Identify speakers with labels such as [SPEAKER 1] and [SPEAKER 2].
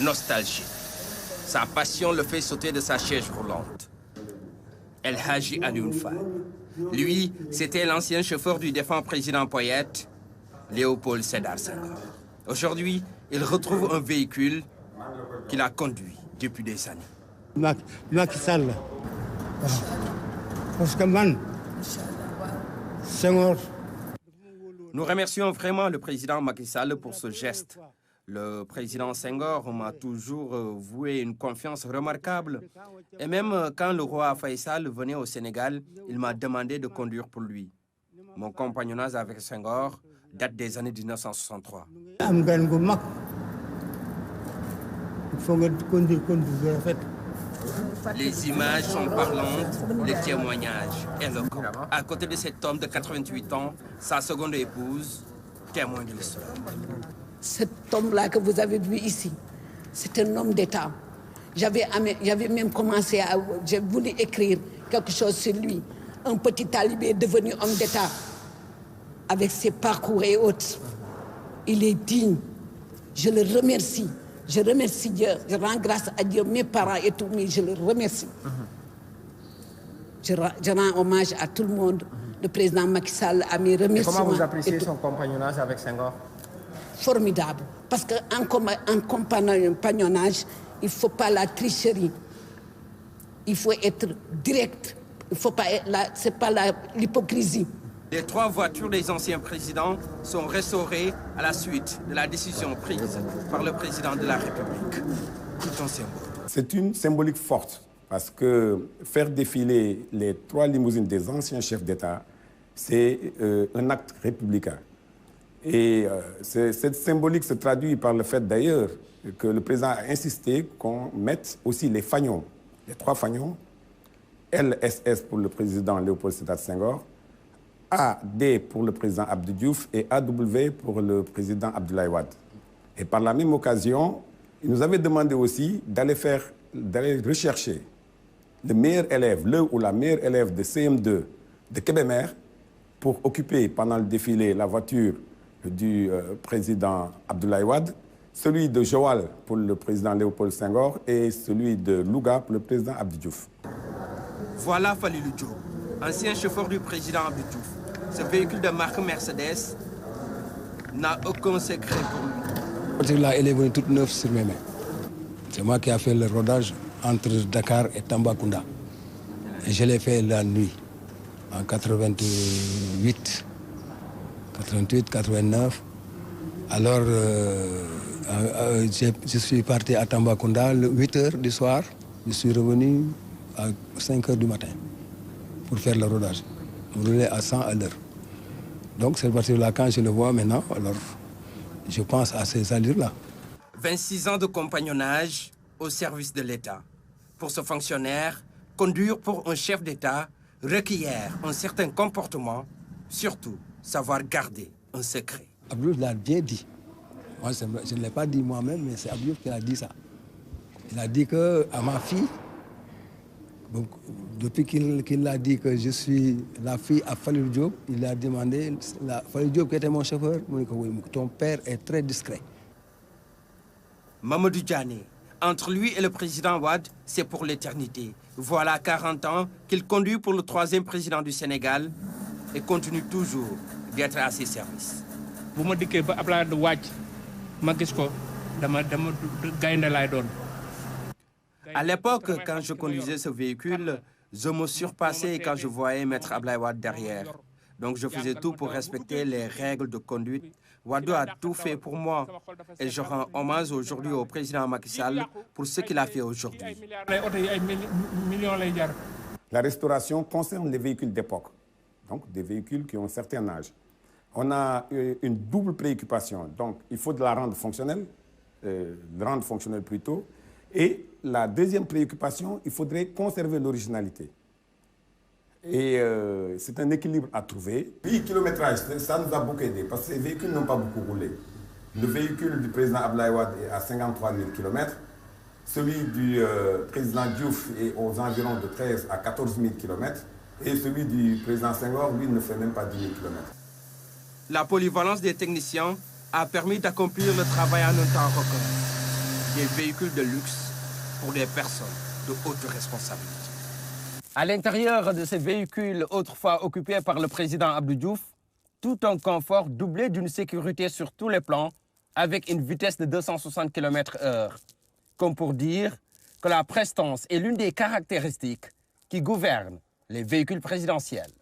[SPEAKER 1] nostalgique. Sa passion le fait sauter de sa chaise roulante. El Hadji Alioune Fall. Lui, c'était l'ancien chauffeur du défunt président poète, Léopold Sédar Senghor. Aujourd'hui, il retrouve un véhicule qu'il a conduit depuis des années.
[SPEAKER 2] Macky Sall. Parce que man, Senghor.
[SPEAKER 1] Nous remercions vraiment le président Macky Sall pour ce geste. Le président Senghor m'a toujours voué une confiance remarquable. Et même quand le roi Faisal venait au Sénégal, il m'a demandé de conduire pour lui. Mon compagnonnage avec Senghor date des années 1963. Les images sont parlantes, les témoignages éloquents. À côté de cet homme de 88 ans, sa seconde épouse, témoin de l'histoire.
[SPEAKER 3] Cet homme-là que vous avez vu ici, c'est un homme d'État. J'avais même commencé à... J'ai voulu écrire quelque chose sur lui. Un petit talibé devenu homme d'État, avec ses parcours et autres. Il est digne. Je le remercie. Je remercie Dieu. Je rends grâce à Dieu, mes parents et tout, mais je le remercie. Je rends hommage à tout le monde. Le président Macky Sall a mes remerciements.
[SPEAKER 4] Et comment vous appréciez son compagnonnage avec Senghor?
[SPEAKER 3] Formidable. Parce qu'en compagnonnage, il ne faut pas la tricherie. Il faut être direct. Il faut pas, c'est pas l'hypocrisie.
[SPEAKER 1] Les 3 voitures des anciens présidents sont restaurées à la suite de la décision prise par le président de la République. Tout en symbole.
[SPEAKER 5] C'est une symbolique forte parce que faire défiler les 3 limousines des anciens chefs d'État, c'est un acte républicain. Et cette symbolique se traduit par le fait d'ailleurs que le président a insisté qu'on mette aussi les fanions, les 3 fanions, LSS pour le président Léopold Sédar Senghor, AD pour le président Abdou Diouf et AW pour le président Abdoulaye Wade. Et par la même occasion, il nous avait demandé aussi d'aller rechercher le meilleur élève, le ou la meilleure élève de CM2 de Kébémer pour occuper pendant le défilé la voiture du président Abdoulaye Wade, celui de Joal pour le président Léopold Senghor et celui de Louga pour le président Abdou Diouf.
[SPEAKER 1] Voilà Falilou Diop, ancien chauffeur du président Abdou Diouf. Ce véhicule de marque Mercedes n'a aucun secret pour lui.
[SPEAKER 2] La voiture-là, elle est venue toute neuve sur mes mains. C'est moi qui ai fait le rodage entre Dakar et Tambacounda. Et je l'ai fait la nuit, en 88, 89. Alors, je suis parti à Tambacounda à 8 h du soir. Je suis revenu à 5 h du matin pour faire le rodage. On roulait à 100 à l'heure. Donc, cette voiture-là, quand je le vois maintenant, alors je pense à ces allures-là.
[SPEAKER 1] 26 ans de compagnonnage au service de l'État. Pour ce fonctionnaire, conduire pour un chef d'État requiert un certain comportement, surtout savoir garder un secret.
[SPEAKER 2] Abdou l'a bien dit. Moi, je ne l'ai pas dit moi-même, mais c'est Abdou qui a dit ça. Il a dit qu'à ma fille, donc, depuis qu'il a dit que je suis la fille à Falilou Diop, il a demandé, Falilou Diop qui était mon chauffeur, il m'a dit que oui, ton père est très discret.
[SPEAKER 1] Mamadou Diané, entre lui et le président Wade, c'est pour l'éternité. Voilà 40 ans qu'il conduit pour le 3e président du Sénégal et continue toujours d'être à ses services. À l'époque, quand je conduisais ce véhicule, je me surpassais quand je voyais Maître Abdoulaye Wade derrière. Donc je faisais tout pour respecter les règles de conduite. Wade a tout fait pour moi. Et je rends hommage aujourd'hui au président Macky Sall pour ce qu'il a fait aujourd'hui.
[SPEAKER 5] La restauration concerne les véhicules d'époque, donc des véhicules qui ont un certain âge. On a une double préoccupation. Donc il faut de la rendre fonctionnelle, plutôt. Et la deuxième préoccupation, il faudrait conserver l'originalité. Et c'est un équilibre à trouver. Le kilométrage, ça nous a beaucoup aidé parce que ces véhicules n'ont pas beaucoup roulé. Le véhicule du président Abdoulaye Wade est à 53 000 km. Celui du président Diouf est aux environs de 13 à 14 000 km. Et celui du président Senghor, lui, ne fait même pas 10 000 km.
[SPEAKER 1] La polyvalence des techniciens a permis d'accomplir le travail en un temps record. des véhicules de luxe pour des personnes de haute responsabilité. À l'intérieur de ces véhicules autrefois occupés par le président Abdou Diouf, tout un confort doublé d'une sécurité sur tous les plans avec une vitesse de 260 km/h. Comme pour dire que la prestance est l'une des caractéristiques qui gouvernent les véhicules présidentiels.